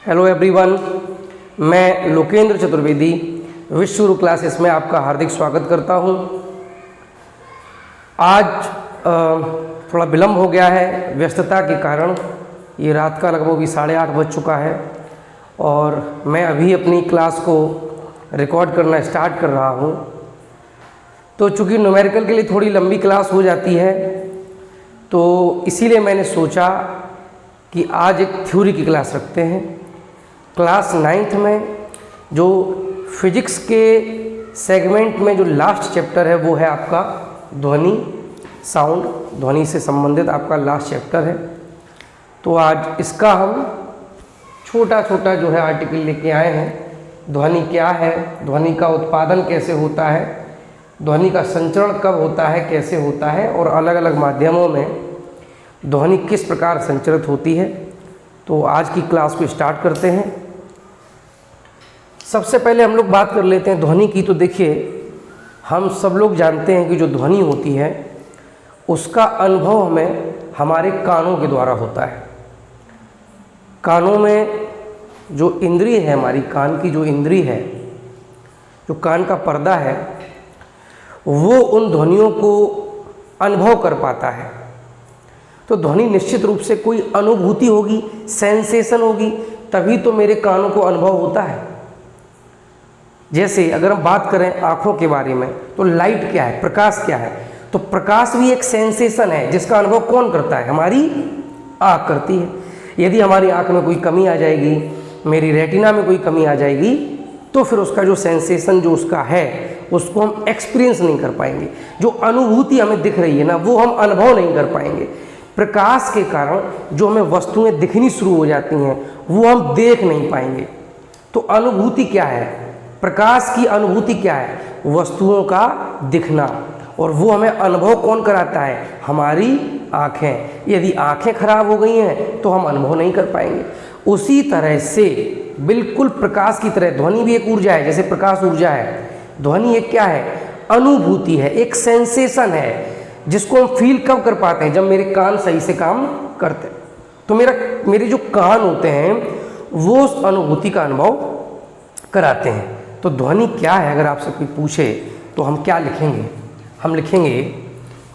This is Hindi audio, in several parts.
हेलो एवरीवन, मैं लोकेंद्र चतुर्वेदी विश्व गुरु क्लासेस में आपका हार्दिक स्वागत करता हूं। आज थोड़ा विलम्ब हो गया है व्यस्तता के कारण। ये रात का लगभग भी 8:30 बज चुका है और मैं अभी अपनी क्लास को रिकॉर्ड करना स्टार्ट कर रहा हूं। तो चूँकि न्यूमेरिकल के लिए थोड़ी लंबी क्लास हो जाती है, तो इसीलिए मैंने सोचा कि आज एक थ्योरी की क्लास रखते हैं। क्लास 9th में जो फिजिक्स के सेगमेंट में जो लास्ट चैप्टर है वो है आपका ध्वनि, साउंड, ध्वनि से संबंधित आपका लास्ट चैप्टर है। तो आज इसका हम छोटा छोटा जो है आर्टिकल लेके आए हैं। ध्वनि क्या है, ध्वनि का उत्पादन कैसे होता है, ध्वनि का संचरण कब होता है, कैसे होता है, और अलग अलग माध्यमों में ध्वनि किस प्रकार संचरित होती है। तो आज की क्लास को स्टार्ट करते हैं। सबसे पहले हम लोग बात कर लेते हैं ध्वनि की। तो देखिए, हम सब लोग जानते हैं कि जो ध्वनि होती है उसका अनुभव हमें हमारे कानों के द्वारा होता है। कानों में जो इंद्रिय है, हमारी कान की जो इंद्रिय है, जो कान का पर्दा है, वो उन ध्वनियों को अनुभव कर पाता है। तो ध्वनि निश्चित रूप से कोई अनुभूति होगी, सेंसेशन होगी, तभी तो मेरे कानों को अनुभव होता है। जैसे अगर हम बात करें आँखों के बारे में, तो लाइट क्या है, प्रकाश क्या है। तो प्रकाश भी एक सेंसेशन है जिसका अनुभव कौन करता है, हमारी आँख करती है। यदि हमारी आँख में कोई कमी आ जाएगी, मेरी रेटिना में कोई कमी आ जाएगी, तो फिर उसका जो सेंसेशन जो उसका है उसको हम एक्सपीरियंस नहीं कर पाएंगे। जो अनुभूति हमें दिख रही है ना, वो हम अनुभव नहीं कर पाएंगे। प्रकाश के कारण जो हमें वस्तुएं दिखनी शुरू हो जाती हैं वो हम देख नहीं पाएंगे। तो अनुभूति क्या है, प्रकाश की अनुभूति क्या है, वस्तुओं का दिखना। और वो हमें अनुभव कौन कराता है, हमारी आँखें। यदि आँखें खराब हो गई हैं तो हम अनुभव नहीं कर पाएंगे। उसी तरह से बिल्कुल प्रकाश की तरह ध्वनि भी एक ऊर्जा है। जैसे प्रकाश ऊर्जा है, ध्वनि एक क्या है, अनुभूति है, एक सेंसेशन है जिसको हम फील कब कर पाते हैं, जब मेरे कान सही से काम करते हैं। तो मेरे जो कान होते हैं वो उस अनुभूति का अनुभव कराते हैं। तो ध्वनि क्या है, अगर आपसे कोई पूछे तो हम क्या लिखेंगे, हम लिखेंगे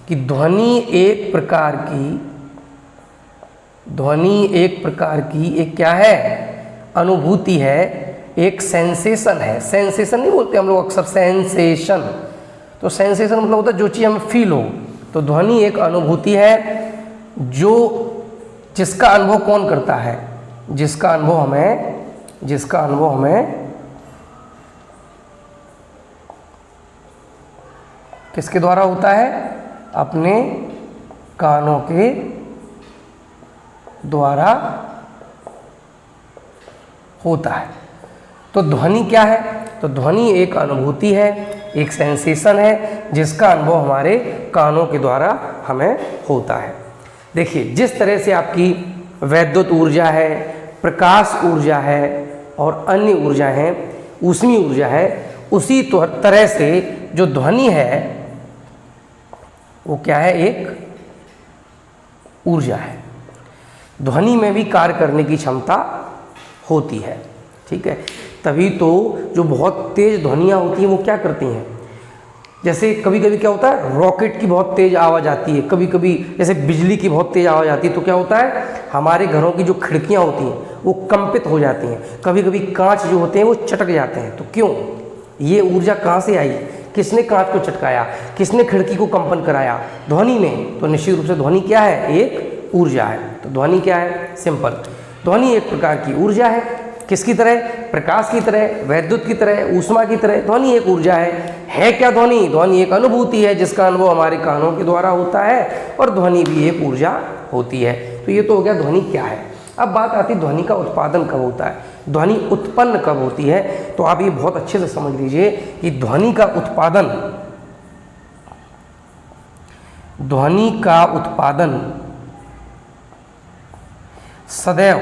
कि ध्वनि एक प्रकार की एक क्या है, अनुभूति है, एक सेंसेशन है। सेंसेशन नहीं बोलते हम लोग अक्सर, सेंसेशन। तो सेंसेशन मतलब होता है जो चीज़ हमें फील हो। तो ध्वनि एक अनुभूति है जिसका अनुभव कौन करता है, जिसका अनुभव हमें किसके द्वारा होता है, अपने कानों के द्वारा होता है। तो ध्वनि क्या है, तो ध्वनि एक अनुभूति है, एक सेंसेशन है जिसका अनुभव हमारे कानों के द्वारा हमें होता है। देखिए, जिस तरह से आपकी वैद्युत ऊर्जा है, प्रकाश ऊर्जा है और अन्य ऊर्जा है, ऊष्मीय ऊर्जा है, उसी तरह से जो ध्वनि है वो क्या है, एक ऊर्जा है। ध्वनि में भी कार्य करने की क्षमता होती है, ठीक है। तभी तो जो बहुत तेज ध्वनियाँ होती हैं वो क्या करती हैं, जैसे कभी कभी क्या होता है, रॉकेट की बहुत तेज आवाज़ आती है, कभी कभी जैसे बिजली की बहुत तेज आवाज़ आती है, तो क्या होता है, हमारे घरों की जो खिड़कियाँ होती हैं वो कंपित हो जाती हैं। कभी कभी कांच जो होते हैं वो चटक जाते हैं। तो क्यों, ये ऊर्जा कहाँ से आई, किसने कांच को चटकाया, किसने खिड़की को कंपन कराया, ध्वनि ने। तो निश्चित रूप से ध्वनि क्या है, एक ऊर्जा है। तो ध्वनि क्या है, सिंपल, ध्वनि एक प्रकार की ऊर्जा है। किसकी तरह, प्रकाश की तरह, वैद्युत की तरह, ऊष्मा की तरह ध्वनि एक ऊर्जा है क्या ध्वनि, ध्वनि एक अनुभूति है जिसका अनुभव हमारे कानों के द्वारा होता है, और ध्वनि भी एक ऊर्जा होती है। तो ये तो हो गया ध्वनि क्या है। अब बात आती है ध्वनि का उत्पादन कब होता है, ध्वनि उत्पन्न कब होती है। तो आप ये बहुत अच्छे से समझ लीजिए कि ध्वनि का उत्पादन सदैव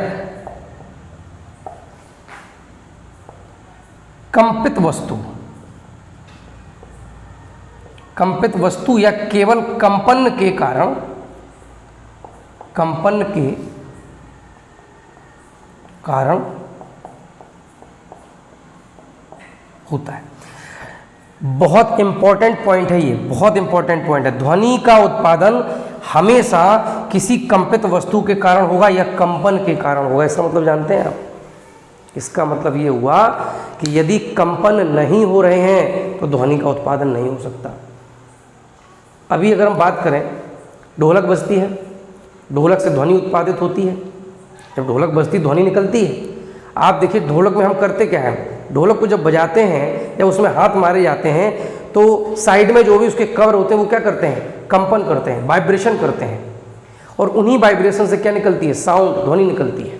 कंपित वस्तु या केवल कंपन के कारण होता है। बहुत इंपॉर्टेंट पॉइंट है ये, बहुत इंपॉर्टेंट पॉइंट है। ध्वनि का उत्पादन हमेशा किसी कंपित वस्तु के कारण होगा या कंपन के कारण होगा। इसका मतलब जानते हैं आप? इसका मतलब ये हुआ कि यदि कंपन नहीं हो रहे हैं तो ध्वनि का उत्पादन नहीं हो सकता। अभी अगर हम बात करें, ढोलक बजती है, ढोलक से ध्वनि उत्पादित होती है। जब ढोलक बजती ध्वनि निकलती है। आप देखिए ढोलक में हम करते क्या है, ढोलक को जब बजाते हैं या उसमें हाथ मारे जाते हैं तो साइड में जो भी उसके कवर होते हैं वो क्या करते हैं, कंपन करते हैं, वाइब्रेशन करते हैं, और उन्हीं वाइब्रेशन से क्या निकलती है, साउंड, ध्वनि निकलती है।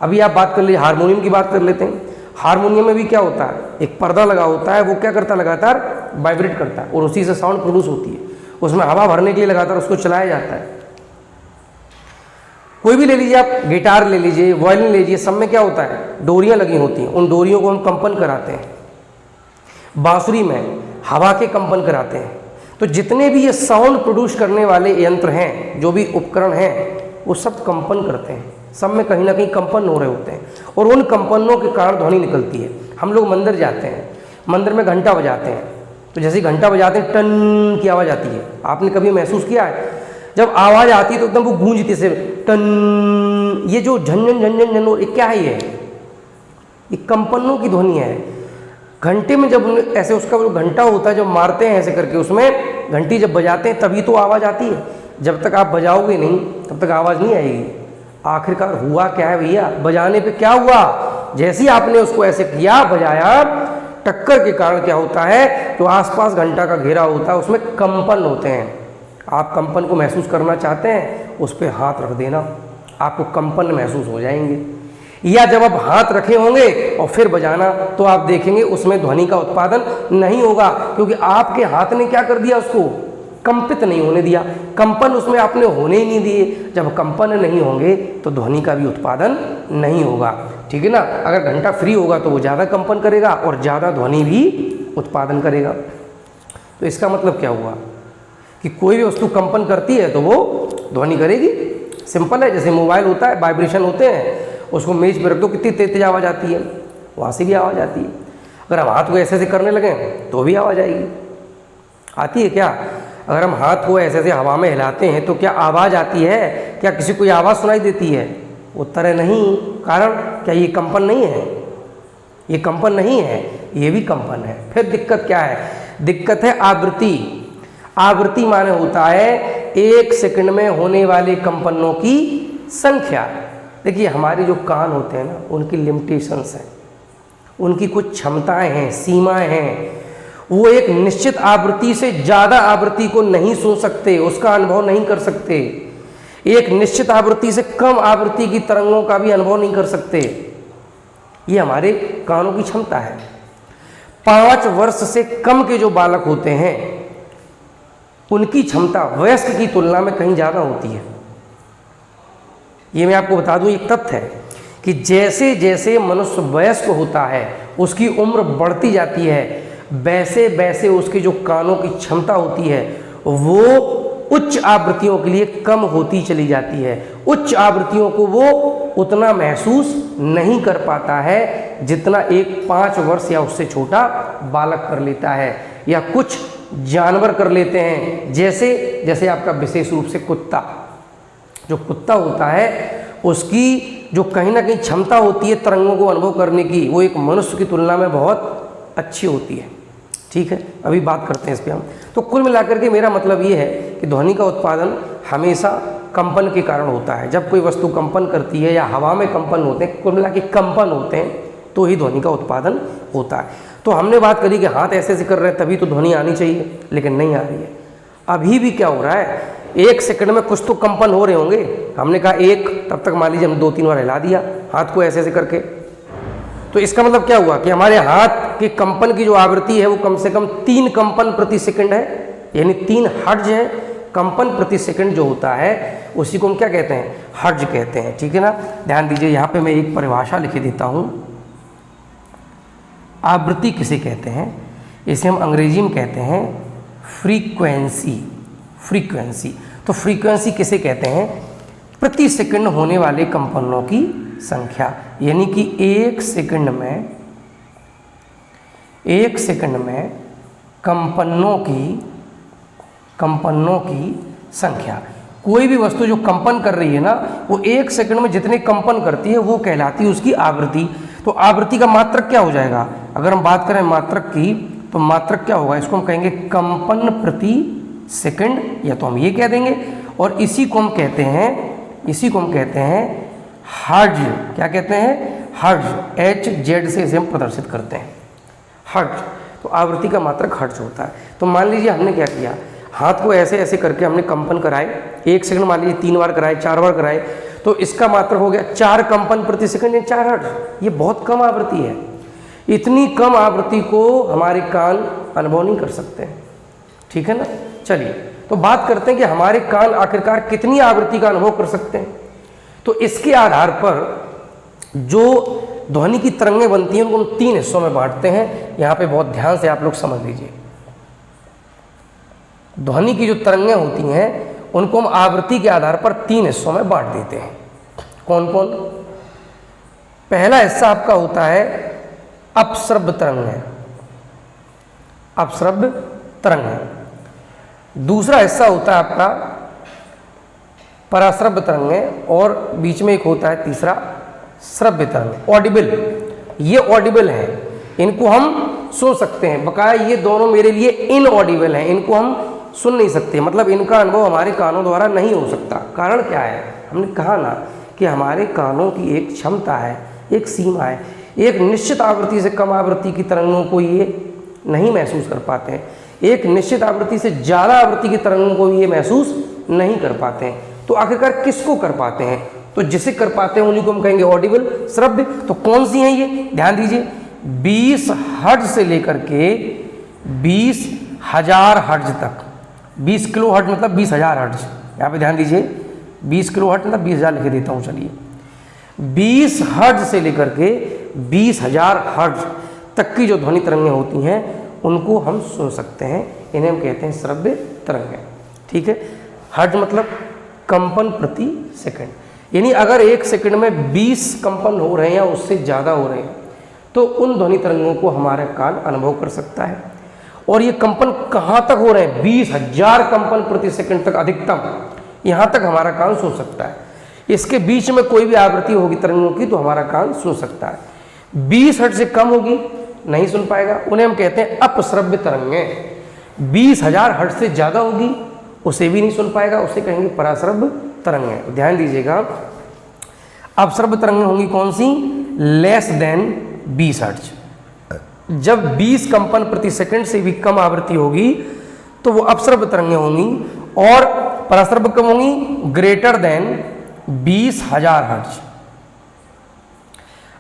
अभी आप बात कर लीजिए, हारमोनियम की बात कर लेते हैं। हारमोनियम में भी क्या होता है, एक पर्दा लगा होता है, वो क्या करता है, लगातार वाइब्रेट करता है और उसी से साउंड प्रोड्यूस होती है। उसमें हवा भरने के लिए लगातार उसको चलाया जाता है। कोई भी ले लीजिए आप, गिटार ले लीजिए, वायलिन ले लीजिए, सब में क्या होता है, डोरियां लगी होती हैं, उन डोरियों को हम कंपन कराते हैं। बांसुरी में हवा के कंपन कराते हैं। तो जितने भी ये साउंड प्रोड्यूस करने वाले यंत्र हैं, जो भी उपकरण हैं, वो सब कंपन करते हैं, सब में कहीं ना कहीं कंपन हो रहे होते हैं और उन कंपनों के कारण ध्वनि निकलती है। हम लोग मंदिर जाते हैं, मंदिर में घंटा बजाते हैं, तो जैसे घंटा बजाते हैं टन की आवाज़ आती है। आपने कभी महसूस किया है, जब आवाज़ आती है तो एकदम वो गूंजती से टन, ये जो झंझन झंझन झन, ये क्या है, ये कंपनों की ध्वनि है। घंटे में जब ऐसे उसका जो घंटा होता है, जब मारते हैं ऐसे करके, उसमें घंटी जब बजाते हैं तभी तो आवाज़ आती है। जब तक आप बजाओगे नहीं तब तक आवाज़ नहीं आएगी। आखिरकार हुआ क्या है भैया, बजाने पे क्या हुआ, जैसे ही आपने उसको ऐसे किया, बजाया, टक्कर के कारण क्या होता है, जो आसपास घंटा का घेरा होता है उसमें कंपन होते हैं। आप कंपन को महसूस करना चाहते हैं, उस पर हाथ रख देना, आपको कंपन महसूस हो जाएंगे। या जब आप हाथ रखे होंगे और फिर बजाना, तो आप देखेंगे उसमें ध्वनि का उत्पादन नहीं होगा, क्योंकि आपके हाथ ने क्या कर दिया, उसको कंपित नहीं होने दिया, कंपन उसमें आपने होने ही नहीं दिए। जब कंपन नहीं होंगे तो ध्वनि का भी उत्पादन नहीं होगा, ठीक है ना। अगर घंटा फ्री होगा तो वो ज़्यादा कंपन करेगा और ज़्यादा ध्वनि भी उत्पादन करेगा। तो इसका मतलब क्या हुआ कि कोई भी वस्तु कंपन करती है तो वो ध्वनि करेगी। सिंपल है, जैसे मोबाइल होता है, वाइब्रेशन होते हैं, उसको मेज पर रख दो, कितनी तेज आवाज़ आती है, वहाँ से भी आवाज़ आती है। अगर हम हाथ को ऐसे ऐसे करने लगें तो भी आवाज़ आएगी। आती है क्या? अगर हम हाथ को ऐसे ऐसे हवा में हिलाते हैं तो क्या आवाज़ आती है? क्या किसी को आवाज़ सुनाई देती है? उत्तर है नहीं। कारण क्या, ये कंपन नहीं है, ये कंपन नहीं है, ये भी कंपन है। फिर दिक्कत क्या है? दिक्कत है आवृत्ति। आवृत्ति माने होता है एक सेकंड में होने वाले कंपनों की संख्या। देखिए हमारे जो कान होते हैं ना, उनकी लिमिटेशंस हैं, उनकी कुछ क्षमताएं हैं, सीमाएं हैं। वो एक निश्चित आवृत्ति से ज़्यादा आवृत्ति को नहीं सुन सकते, उसका अनुभव नहीं कर सकते। एक निश्चित आवृत्ति से कम आवृत्ति की तरंगों का भी अनुभव नहीं कर सकते। ये हमारे कानों की क्षमता है। 5 वर्ष से कम के जो बालक होते हैं, उनकी क्षमता वयस्क की तुलना में कहीं ज़्यादा होती है। ये मैं आपको बता दूं, एक तथ्य है कि जैसे जैसे मनुष्य वयस्क होता है, उसकी उम्र बढ़ती जाती है, वैसे वैसे उसके जो कानों की क्षमता होती है वो उच्च आवृत्तियों के लिए कम होती चली जाती है। उच्च आवृत्तियों को वो उतना महसूस नहीं कर पाता है जितना एक 5 वर्ष या उससे छोटा बालक कर लेता है, या कुछ जानवर कर लेते हैं। जैसे जैसे आपका विशेष रूप से कुत्ता, जो कुत्ता होता है उसकी जो कहीं ना कहीं क्षमता होती है तरंगों को अनुभव करने की, वो एक मनुष्य की तुलना में बहुत अच्छी होती है। ठीक है, अभी बात करते हैं इस पर हम। तो कुल मिलाकर के मेरा मतलब ये है कि ध्वनि का उत्पादन हमेशा कंपन के कारण होता है। जब कोई वस्तु कंपन करती है या हवा में कंपन होते हैं, कुल मिला के कंपन होते हैं, तो ही ध्वनि का उत्पादन होता है। तो हमने बात करी कि हाथ ऐसे ऐसे कर रहे हैं तभी तो ध्वनि आनी चाहिए, लेकिन नहीं आ रही है। अभी भी क्या हो रहा है, 1 सेकंड में कुछ तो कंपन हो रहे होंगे। हमने कहा 1, तब तक मान लीजिए हमने 2-3 बार हिला दिया हाथ को ऐसे ऐसे करके। तो इसका मतलब क्या हुआ कि हमारे हाथ के कंपन की जो आवृत्ति है वो कम से कम 3 कंपन प्रति सेकंड है, यानी 3 हर्ट्ज है। कंपन प्रति सेकंड जो होता है उसी को हम क्या कहते हैं, हर्ट्ज कहते हैं। ठीक है ना, ध्यान दीजिए, यहाँ पे मैं एक परिभाषा लिख देता हूँ। आवृत्ति किसे कहते हैं? इसे हम अंग्रेजी में कहते हैं फ्रीक्वेंसी। फ्रीक्वेंसी, तो फ्रीक्वेंसी किसे कहते हैं? प्रति सेकंड होने वाले कंपनों की संख्या। यानी कि 1 सेकंड में 1 सेकंड में कंपनों की संख्या। कोई भी वस्तु जो कंपन कर रही है ना, वो 1 सेकंड में जितने कंपन करती है वो कहलाती है उसकी आवृत्ति। तो आवृत्ति का मात्रक क्या हो जाएगा? अगर हम बात करें मात्रक की, तो मात्रक क्या होगा? इसको हम कहेंगे कंपन प्रति सेकंड, या तो हम ये कह देंगे। और इसी को हम कहते हैं हर्ट्ज। क्या कहते हैं? हर्ट्ज। HZ से इसे हम प्रदर्शित करते हैं, हर्ट्ज। तो आवृत्ति का मात्रक हर्ट्ज होता है। तो मान लीजिए हमने क्या किया, हाथ को ऐसे ऐसे करके हमने कंपन कराए 1 सेकंड, मान लीजिए 3 बार कराए, 4 बार कराए, तो इसका मात्रक हो गया 4 कंपन प्रति सेकंड या 4 हर्ट्ज। ये बहुत कम आवृत्ति है। इतनी कम आवृत्ति को हमारे कान अनुभव नहीं कर सकते, ठीक है ना। चलिए तो बात करते हैं कि हमारे कान आखिरकार कितनी आवृत्ति का अनुभव कर सकते हैं। तो इसके आधार पर जो ध्वनि की तरंगें बनती हैं उनको हम 3 हिस्सों में बांटते हैं। यहाँ पे बहुत ध्यान से आप लोग समझ लीजिए। ध्वनि की जो तरंगें होती हैं उनको हम आवृत्ति के आधार पर 3 हिस्सों में बांट देते हैं। कौन कौन? पहला हिस्सा आपका होता है अपश्रव्य तरंगें, अपश्रव्य तरंगें। दूसरा हिस्सा होता है आपका पराश्रव्य तरंगें, और बीच में एक होता है तीसरा श्रव्य तरंगें, ऑडिबल। ये ऑडिबल है, इनको हम सुन सकते हैं। बकाया ये दोनों मेरे लिए इनऑडिबल हैं, इनको हम सुन नहीं सकते, मतलब इनका अनुभव हमारे कानों द्वारा नहीं हो सकता। कारण क्या है? हमने कहा ना कि हमारे कानों की एक क्षमता है, एक सीमा है। एक निश्चित आवृत्ति से कम आवृत्ति की तरंगों को ये नहीं महसूस कर पाते हैं, एक निश्चित आवृत्ति से ज़्यादा आवृत्ति की तरंगों को ये महसूस नहीं कर पाते हैं। तो आखिरकार किसको कर पाते हैं? तो जिसे कर पाते हैं उन्हीं को हम कहेंगे ऑडिबल, श्रव्य। तो कौन सी हैं ये? ध्यान दीजिए, 20 हर्ट्ज से लेकर के 20,000 हर्ट्ज तक। 20 किलो हर्ट्ज मतलब 20,000 हर्ट्ज। यहाँ पे ध्यान दीजिए, 20 किलो हर्ट्ज मतलब 20,000 लिख देता हूँ। चलिए, 20 हर्ट्ज से लेकर के 20,000 हर्ट्ज तक की जो ध्वनि तरंगें होती हैं उनको हम सुन सकते हैं। इन्हें हम कहते हैं श्रव्य तरंगें, ठीक है। हर्ट्ज मतलब कंपन प्रति सेकंड, यानी अगर 1 सेकंड में 20 कंपन हो रहे हैं या उससे ज़्यादा हो रहे हैं तो उन ध्वनि तरंगों को हमारा कान अनुभव कर सकता है। और ये कंपन कहाँ तक हो रहे हैं? 20,000 कंपन प्रति सेकंड तक अधिकतम, यहाँ तक हमारा कान सुन सकता है। इसके बीच में कोई भी आवृत्ति होगी तरंगों की तो हमारा कान सुन सकता है। 20 हर्ट्ज से कम होगी नहीं सुन पाएगा, उन्हें हम कहते हैं अपश्रव्य तरंगें। 20,000 हर्ट्ज से ज़्यादा होगी उसे भी नहीं सुन पाएगा, उसे कहेंगे पराश्रव्य तरंगें। ध्यान दीजिएगा, अपश्रव्य तरंगें होंगी कौन सी? Less than 20 hertz. जब 20 कंपन प्रति सेकंड से भी कम आवृत्ति होगी तो वो अपश्रव्य तरंगें होंगी, और पराश्रव्य कम होंगी ग्रेटर देन 20,000 हर्ट्ज।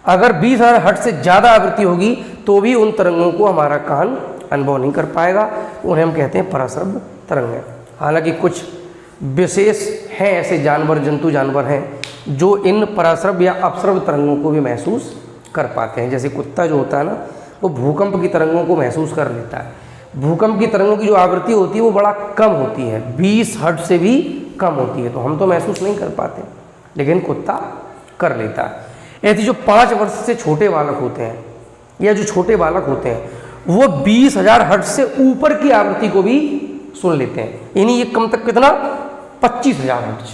अगर 20,000 हर्ट्ज से ज़्यादा आवृत्ति होगी तो भी उन तरंगों को हमारा कान अनुभव नहीं कर पाएगा, उन्हें हम कहते हैं पराश्रव्य तरंगें। हालांकि कुछ विशेष हैं ऐसे जंतु जानवर हैं जो इन पराश्रव्य या अपश्रव्य तरंगों को भी महसूस कर पाते हैं। जैसे कुत्ता जो होता है ना, वो भूकंप की तरंगों को महसूस कर लेता है। भूकंप की तरंगों की जो आवृत्ति होती है वो बड़ा कम होती है, 20 हर्ट्ज से भी कम होती है, तो हम तो महसूस नहीं कर पाते, लेकिन कुत्ता कर लेता है। ऐसे जो 5 वर्ष से छोटे बालक होते हैं या जो छोटे बालक होते हैं वो 20,000 हर्ट्ज से ऊपर की आवृत्ति को भी सुन लेते हैं, यानी ये कम तक कितना? 25,000 हर्ट्ज।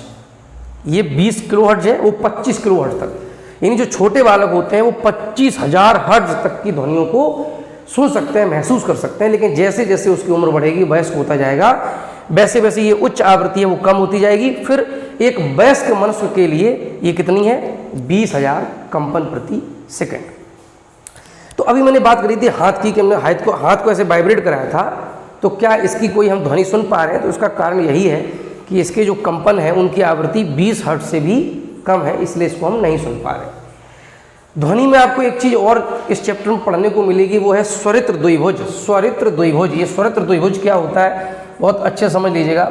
ये 20 किलो हर्ट्ज है, वो 25 किलो हर्ट्ज तक, यानी जो छोटे बालक होते हैं वो 25,000 हर्ट्ज तक की ध्वनियों को सुन सकते हैं, महसूस कर सकते हैं। लेकिन जैसे जैसे उसकी उम्र बढ़ेगी, वयस्क होता जाएगा, वैसे वैसे ये उच्च आवृत्ति है वो कम होती जाएगी। फिर एक वयस्क मनुष्य के लिए ये कितनी है? 20,000 कंपन प्रति सेकंड। तो अभी मैंने बात करी थी हाथ की, कि हमने हाथ को ऐसे वाइब्रेट कराया था, तो क्या इसकी कोई हम ध्वनि सुन पा रहे हैं? तो इसका कारण यही है कि इसके जो कंपन है उनकी आवृत्ति 20 हर्ट्ज से भी कम है, इसलिए इसको हम नहीं सुन पा रहे। ध्वनि में आपको एक चीज़ और इस चैप्टर में पढ़ने को मिलेगी, वो है स्वरित्र द्विभुज। स्वरित्र द्विभुज, ये स्वरित्र द्विभुज क्या होता है बहुत अच्छे समझ लीजिएगा।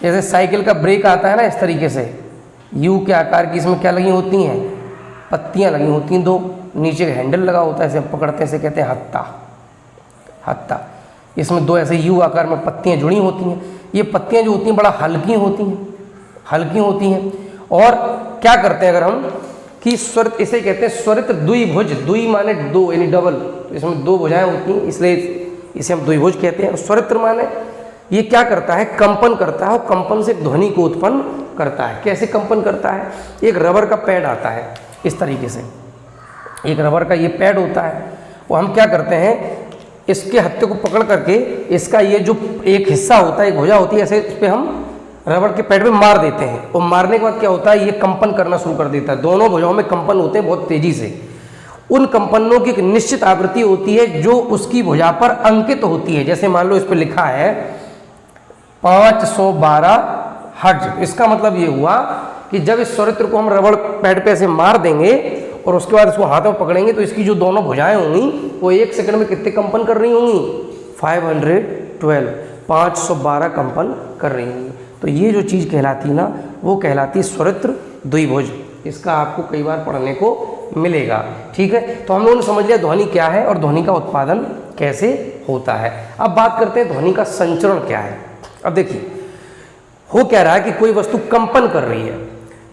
जैसे साइकिल का ब्रेक आता है ना, इस तरीके से यू के आकार की, इसमें क्या लगी होती हैं? पत्तियां लगी होती हैं, 2 नीचे का हैंडल लगा होता है, इसे पकड़ते हैं, इसे कहते हैं हत्ता। हत्ता, इसमें 2 ऐसे यू आकार में पत्तियां जुड़ी होती हैं। ये पत्तियां जो होती हैं बड़ा हल्की होती हैं, हल्की होती हैं। और क्या करते हैं अगर हम कि स्वरित, इसे कहते हैं स्वरित द्विभुज। द्वि माने दो, यानी डबल, तो इसमें दो भुजाएं होती हैं, इसलिए इसे हम द्विभुज कहते हैं। स्वरित्र माने ये क्या करता है, कंपन करता है, और कंपन से ध्वनि को उत्पन्न करता है। कैसे कंपन करता है, एक रबर का पैड आता है इस तरीके से, एक रबर का ये पैड होता है, वो हम क्या करते हैं, इसके हत्थे को पकड़ करके इसका ये जो एक हिस्सा होता है, एक भुजा होती है, ऐसे इस पर हम रबर के पैड पे मार देते हैं, और मारने के बाद क्या होता है, ये कंपन करना शुरू कर देता है। दोनों भुजाओं में कंपन होते हैं बहुत तेजी से। उन कंपनों की एक निश्चित आवृत्ति होती है जो उसकी भुजा पर अंकित होती है। जैसे मान लो इस पर लिखा है 512 हर्ट्ज। इसका मतलब ये हुआ कि जब इस स्वरित्र को हम रबर पैड पे ऐसे मार देंगे और उसके बाद इसको हाथों में पकड़ेंगे, तो इसकी जो दोनों भुजाएं होंगी वो एक सेकंड में कितने कंपन कर रही होंगी, 512 कंपन कर रही होंगी। तो ये जो चीज़ कहलाती ना, वो कहलाती स्वरित्र द्विभुज। इसका आपको कई बार पढ़ने को मिलेगा। ठीक है, तो हम लोगों ने समझ लिया ध्वनि क्या है और ध्वनि का उत्पादन कैसे होता है। अब बात करते हैं ध्वनि का संचरण क्या है। अब देखिए, हो क्या रहा है कि कोई वस्तु कंपन कर रही है।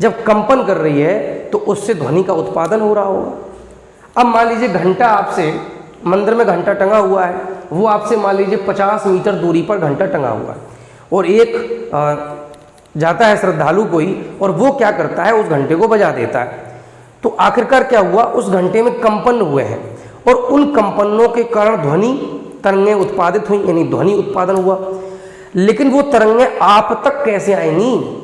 जब कंपन कर रही है तो उससे ध्वनि का उत्पादन हो रहा होगा। अब मान लीजिए घंटा, आपसे मंदिर में घंटा टंगा हुआ है, वो आपसे मान लीजिए 50 मीटर दूरी पर घंटा टंगा हुआ है, और एक जाता है श्रद्धालु कोई, और वो क्या करता है, उस घंटे को बजा देता है। तो आखिरकार क्या हुआ, उस घंटे में कंपन हुए हैं, और उन कंपनों के कारण ध्वनि तरंगें उत्पादित हुई, यानी ध्वनि उत्पादन हुआ। लेकिन वो तरंगें आप तक कैसे आएंगी,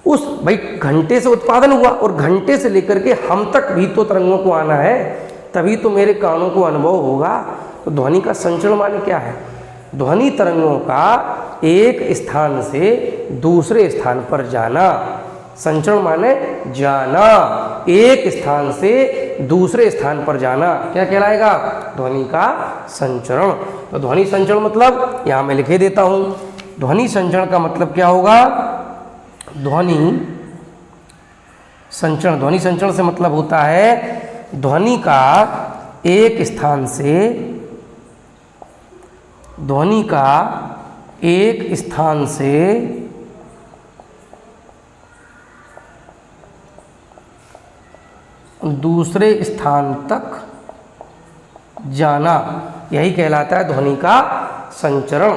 उस भाई घंटे से उत्पादन हुआ, और घंटे से लेकर के हम तक भी तो तरंगों को आना है, तभी तो मेरे कानों को अनुभव होगा। तो ध्वनि का संचरण माने क्या है, ध्वनि तरंगों का एक स्थान से दूसरे स्थान पर जाना। संचरण माने जाना, एक स्थान से दूसरे स्थान पर जाना क्या कहलाएगा, ध्वनि का संचरण। तो ध्वनि संचरण मतलब यहाँ मैं लिखे देता हूँ। ध्वनि संचरण का मतलब क्या होगा, ध्वनि संचरण, ध्वनि संचरण से मतलब होता है ध्वनि का एक स्थान से, ध्वनि का एक स्थान से दूसरे स्थान तक जाना, यही कहलाता है ध्वनि का संचरण।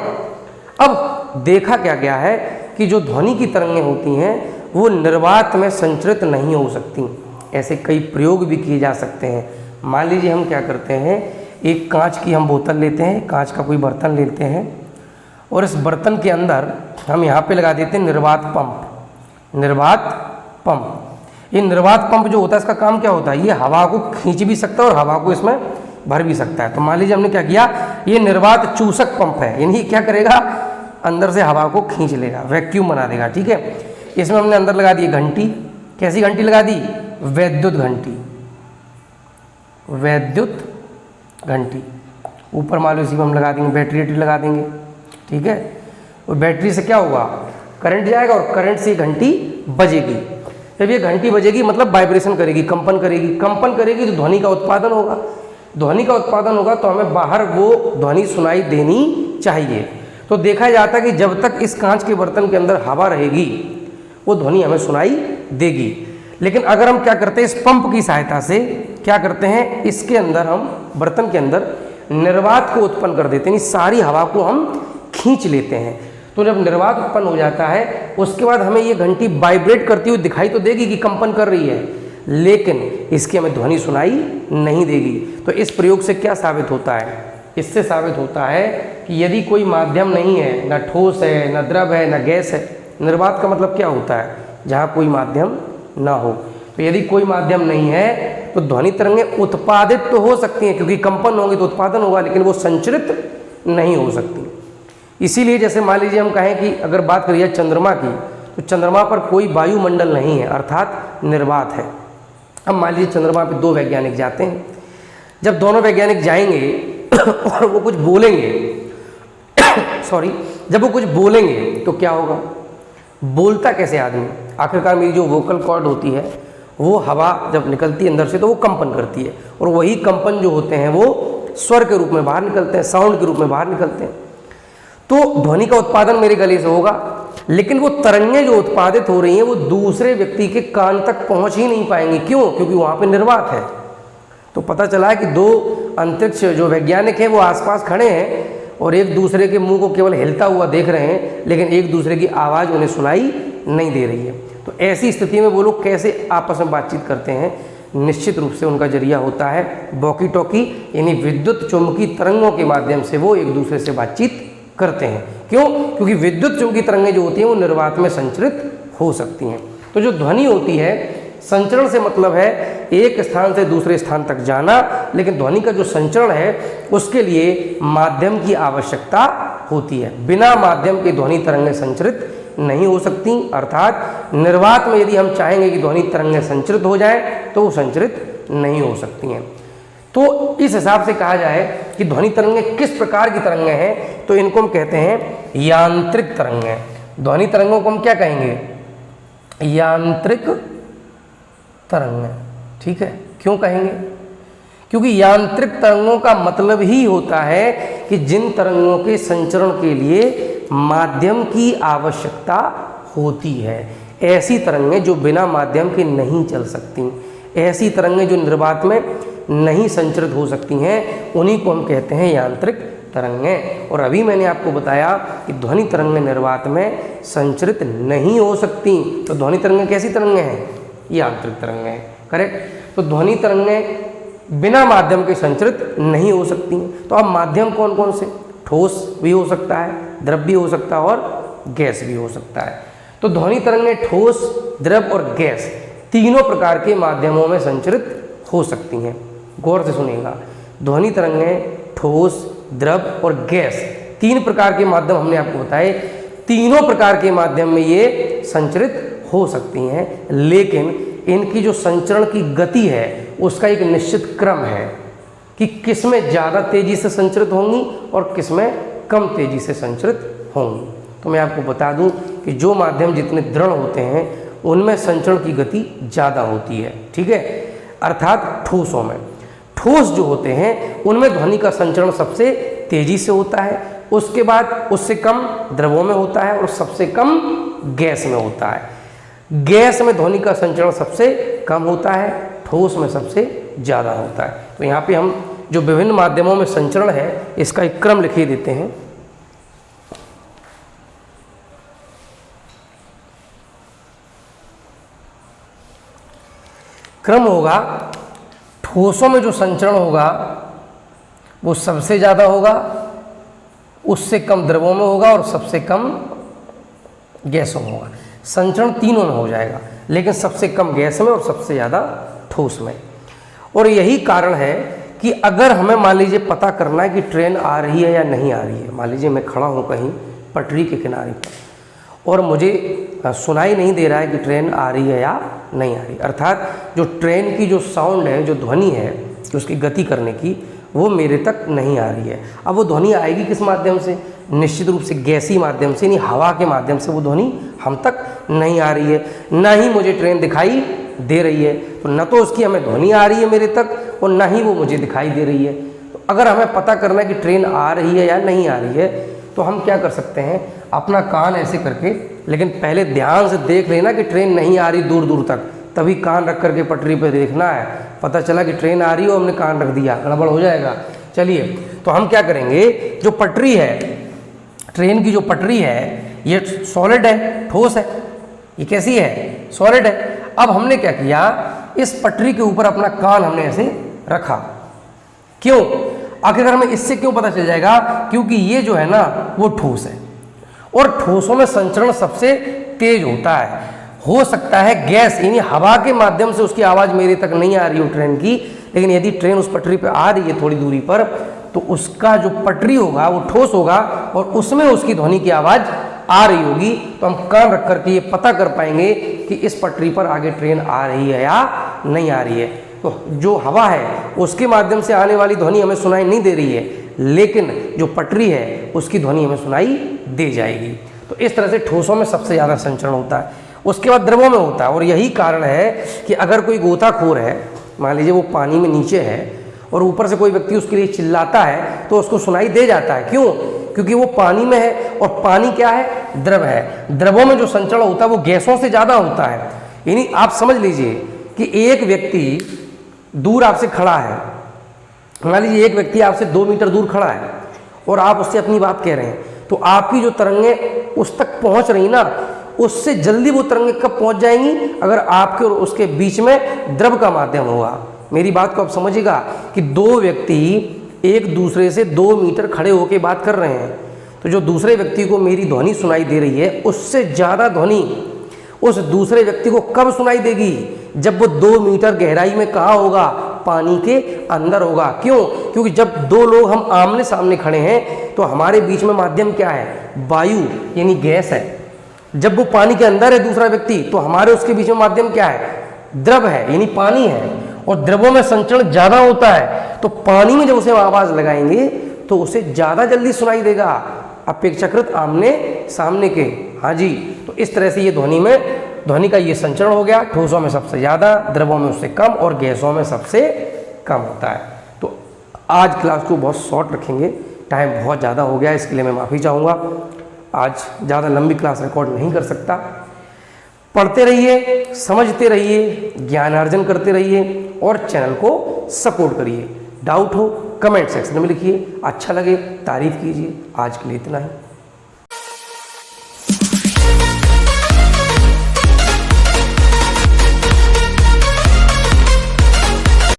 अब देखा क्या गया है कि जो ध्वनि की तरंगें होती हैं वो निर्वात में संचरित नहीं हो सकती। ऐसे कई प्रयोग भी किए जा सकते हैं। मान लीजिए हम क्या करते हैं, एक कांच की हम बोतल लेते हैं, कांच का कोई बर्तन लेते हैं, और इस बर्तन के अंदर हम यहाँ पे लगा देते हैं निर्वात पंप। निर्वात पंप, ये निर्वात पंप जो होता है इसका काम क्या होता है, ये हवा को खींच भी सकता है और हवा को इसमें भर भी सकता है। तो मान लीजिए हमने क्या किया, ये निर्वात चूसक पंप है, यानी क्या करेगा, अंदर से हवा को खींच लेगा, वैक्यूम बना देगा। ठीक है, इसमें हमने अंदर लगा दी घंटी। कैसी घंटी लगा दी, वैद्युत घंटी, वैद्युत घंटी। ऊपर मान लो इसी में हम लगा देंगे बैटरी लगा देंगे। ठीक है, और बैटरी से क्या होगा, करंट जाएगा, और करंट से घंटी बजेगी। जब ये घंटी बजेगी मतलब वाइब्रेशन करेगी, कंपन करेगी। कंपन करेगी तो ध्वनि का उत्पादन होगा। ध्वनि का उत्पादन होगा तो हमें बाहर वो ध्वनि सुनाई देनी चाहिए। तो देखा जाता है कि जब तक इस कांच के बर्तन के अंदर हवा रहेगी वो ध्वनि हमें सुनाई देगी। लेकिन अगर हम क्या करते हैं, इस पंप की सहायता से क्या करते हैं, इसके अंदर हम बर्तन के अंदर निर्वात को उत्पन्न कर देते हैं, सारी हवा को हम खींच लेते हैं। तो जब निर्वात उत्पन्न हो जाता है उसके बाद हमें ये घंटी वाइब्रेट करती हुई दिखाई तो देगी कि कंपन कर रही है, लेकिन इसकी हमें ध्वनि सुनाई नहीं देगी। तो इस प्रयोग से क्या साबित होता है, इससे साबित होता है कि यदि कोई माध्यम नहीं है, न ठोस है, न द्रव है, न गैस है। निर्वात का मतलब क्या होता है, जहाँ कोई माध्यम ना हो। तो यदि कोई माध्यम नहीं है तो ध्वनि तरंगें उत्पादित तो हो सकती हैं, क्योंकि कंपन होंगे तो उत्पादन होगा, लेकिन वो संचरित नहीं हो सकती। इसीलिए जैसे मान लीजिए हम कहें कि अगर बात करिए चंद्रमा की, तो चंद्रमा पर कोई वायुमंडल नहीं है, अर्थात निर्वात है। अब मान लीजिए चंद्रमा पे दो वैज्ञानिक जाते हैं। जब दोनों वैज्ञानिक जाएंगे और वो कुछ बोलेंगे जब वो कुछ बोलेंगे तो क्या होगा, बोलता कैसे आदमी, आखिरकार मेरी जो वोकल कॉर्ड होती है वो हवा जब निकलती है अंदर से तो वो कंपन करती है, और वही कंपन जो होते हैं वो स्वर के रूप में बाहर निकलते हैं, साउंड के रूप में बाहर निकलते हैं। तो ध्वनि का उत्पादन मेरे गले से होगा, लेकिन वो तरंगें जो उत्पादित हो रही हैं वो दूसरे व्यक्ति के कान तक पहुंच ही नहीं पाएंगी। क्यों? क्योंकि वहाँ पे निर्वात है। तो पता चला है कि दो अंतरिक्ष जो वैज्ञानिक हैं वो आसपास खड़े हैं और एक दूसरे के मुंह को केवल हिलता हुआ देख रहे हैं, लेकिन एक दूसरे की आवाज़ उन्हें सुनाई नहीं दे रही है। तो ऐसी स्थिति में वो लोग कैसे आपस में बातचीत करते हैं? निश्चित रूप से उनका जरिया होता है वॉकी टॉकी, यानी विद्युत चुंबकीय तरंगों के माध्यम से वो एक दूसरे से बातचीत करते हैं। क्यों? क्योंकि विद्युत चुंबकीय तरंगें जो होती हैं वो निर्वात में संचरित हो सकती हैं। तो जो ध्वनि होती है, संचरण से मतलब है एक स्थान से दूसरे स्थान तक जाना, लेकिन ध्वनि का जो संचरण है उसके लिए माध्यम की आवश्यकता होती है। बिना माध्यम के ध्वनि तरंगें संचरित नहीं हो सकती। अर्थात निर्वात में यदि हम चाहेंगे कि ध्वनि तरंगें संचरित हो जाए तो वो संचरित नहीं हो सकती हैं। तो इस हिसाब से कहा जाए कि ध्वनि तरंगें किस प्रकार की तरंगें हैं, तो इनको हम कहते हैं यांत्रिक तरंगें। ध्वनि तरंगों को हम क्या कहेंगे? यांत्रिक तरंगें। ठीक है, क्यों कहेंगे? क्योंकि यांत्रिक तरंगों का मतलब ही होता है कि जिन तरंगों के संचरण के लिए माध्यम की आवश्यकता होती है। ऐसी तरंगें जो बिना माध्यम के नहीं चल सकती, ऐसी तरंगें जो निर्वात में नहीं संचरित हो सकती हैं, उन्हीं को हम कहते हैं यांत्रिक तरंगें। और अभी मैंने आपको बताया कि ध्वनि तरंगें निर्वात में संचरित नहीं हो सकती। तो ध्वनि तरंगें कैसी तरंगें हैं? यांत्रिक तरंगें हैं। करेक्ट। तो ध्वनि तरंगें बिना माध्यम के संचरित नहीं हो सकती हैं। तो अब माध्यम कौन कौन से? ठोस भी हो सकता है, द्रव भी हो सकता है और गैस भी हो सकता है। तो ध्वनि तरंगें ठोस, द्रव और गैस तीनों प्रकार के माध्यमों में संचरित हो सकती हैं। गौर से सुनिएगा, ध्वनि तरंगें ठोस, द्रव और गैस तीन प्रकार के माध्यम हमने आपको बताए। तीनों प्रकार के माध्यम में ये संचरित हो सकती हैं, लेकिन इनकी जो संचरण की गति है उसका एक निश्चित क्रम है कि किसमें ज़्यादा तेज़ी से संचरित होंगी और किसमें कम तेज़ी से संचरित होंगी। तो मैं आपको बता दूं कि जो माध्यम जितने दृढ़ होते हैं उनमें संचरण की गति ज़्यादा होती है। ठीक है, अर्थात ठोसों में, ठोस जो होते हैं उनमें ध्वनि का संचरण सबसे तेज़ी से होता है, उसके बाद उससे कम द्रवों में होता है और सबसे कम गैस में होता है। गैस में ध्वनि का संचरण सबसे कम होता है, ठोस में सबसे ज़्यादा होता है। तो यहाँ पे हम जो विभिन्न माध्यमों में संचरण है इसका एक क्रम लिख देते हैं। क्रम होगा, ठोसों में जो संचरण होगा वो सबसे ज़्यादा होगा, उससे कम द्रवों में होगा और सबसे कम गैसों में होगा। संचरण तीनों में हो जाएगा, लेकिन सबसे कम गैस में और सबसे ज़्यादा ठोस में। और यही कारण है कि अगर हमें मान लीजिए पता करना है कि ट्रेन आ रही है या नहीं आ रही है, मान लीजिए मैं खड़ा हूँ कहीं पटरी के किनारे पर और मुझे सुनाई नहीं दे रहा है कि ट्रेन आ रही है या नहीं आ रही, अर्थात जो ट्रेन की जो साउंड है, जो ध्वनि है, उसकी गति करने की, वो मेरे तक नहीं आ रही है। अब वो ध्वनि आएगी किस माध्यम से? निश्चित रूप से गैसी माध्यम से, यानी हवा के माध्यम से वो ध्वनि हम तक नहीं आ रही है। ना ही मुझे ट्रेन दिखाई दे रही है, तो न तो उसकी हमें ध्वनि आ रही है मेरे तक और ना ही वो मुझे दिखाई दे रही है। तो अगर हमें पता करना है कि ट्रेन आ रही है या नहीं आ रही है, तो हम क्या कर सकते हैं? अपना कान ऐसे करके, लेकिन पहले ध्यान से देख लेना कि ट्रेन नहीं आ रही दूर दूर तक, तभी कान रख करके पटरी पर देखना है। पता चला कि ट्रेन आ रही है और हमने कान रख दिया, गड़बड़ हो जाएगा। चलिए, तो हम क्या करेंगे? जो पटरी है, ट्रेन की जो पटरी है, ये सॉलिड है, ठोस है। ये कैसी है? सॉलिड है। अब हमने क्या किया? इस पटरी के ऊपर अपना कान हमने ऐसे रखा। क्यों? आखिरकार हमें इससे क्यों पता चल जाएगा? क्योंकि ये जो है ना वो ठोस है और ठोसों में संचरण सबसे तेज होता है। हो सकता है गैस यानी हवा के माध्यम से उसकी आवाज़ मेरे तक नहीं आ रही हो ट्रेन की, लेकिन यदि ट्रेन उस पटरी पर आ रही है थोड़ी दूरी पर, तो उसका जो पटरी होगा वो ठोस होगा और उसमें उसकी ध्वनि की आवाज़ आ रही होगी। तो हम कान रख करके ये पता कर पाएंगे कि इस पटरी पर आगे ट्रेन आ रही है या नहीं आ रही है। तो जो हवा है उसके माध्यम से आने वाली ध्वनि हमें सुनाई नहीं दे रही है, लेकिन जो पटरी है उसकी ध्वनि हमें सुनाई दे जाएगी। तो इस तरह से ठोसों में सबसे ज़्यादा संचरण होता है, उसके बाद द्रवों में होता है। और यही कारण है कि अगर कोई गोताखोर है, मान लीजिए वो पानी में नीचे है और ऊपर से कोई व्यक्ति उसके लिए चिल्लाता है, तो उसको सुनाई दे जाता है। क्यों? क्योंकि वो पानी में है, और पानी क्या है, द्रव है। द्रवों में जो संचरण होता है वो गैसों से ज़्यादा होता है। यानी आप समझ लीजिए कि एक व्यक्ति दूर आपसे खड़ा है, मान लीजिए एक व्यक्ति आपसे 2 मीटर दूर खड़ा है और आप उससे अपनी बात कह रहे हैं, तो आपकी जो तरंगें उस तक पहुंच रही ना, उससे जल्दी वो तरंगें कब पहुंच जाएंगी, अगर आपके और उसके बीच में द्रव का माध्यम होगा। मेरी बात को आप समझिएगा कि दो व्यक्ति एक दूसरे से 2 मीटर खड़े होकर बात कर रहे हैं, तो जो दूसरे व्यक्ति को मेरी ध्वनि सुनाई दे रही है, उससे ज़्यादा ध्वनि उस दूसरे व्यक्ति को कब सुनाई देगी, जब वो 2 मीटर गहराई में कहाँ होगा, पानी के अंदर होगा। क्यों? क्योंकि जब दो लोग हम आमने सामने खड़े हैं तो हमारे बीच में माध्यम क्या है, वायु यानी गैस है। जब वो पानी के अंदर है दूसरा व्यक्ति, तो हमारे उसके बीच में माध्यम क्या है, द्रव है यानी पानी है, और द्रवों में संचरण ज़्यादा होता है, तो पानी में जब उसे आवाज़ लगाएंगे तो उसे ज़्यादा जल्दी सुनाई देगा अपेक्षाकृत आमने सामने के। हाँ जी, तो इस तरह से ये ध्वनि का ये संचरण हो गया। ठोसों में सबसे ज़्यादा, द्रवों में उससे कम, और गैसों में सबसे कम होता है। तो आज क्लास को बहुत शॉर्ट रखेंगे, टाइम बहुत ज़्यादा हो गया, इसके लिए मैं माफ़ी चाहूँगा। आज ज़्यादा लंबी क्लास रिकॉर्ड नहीं कर सकता। पढ़ते रहिए, समझते रहिए, ज्ञानार्जन करते रहिए और चैनल को सपोर्ट करिए। डाउट हो कमेंट सेक्शन में लिखिए, अच्छा लगे तारीफ कीजिए। आज के लिए इतना ही।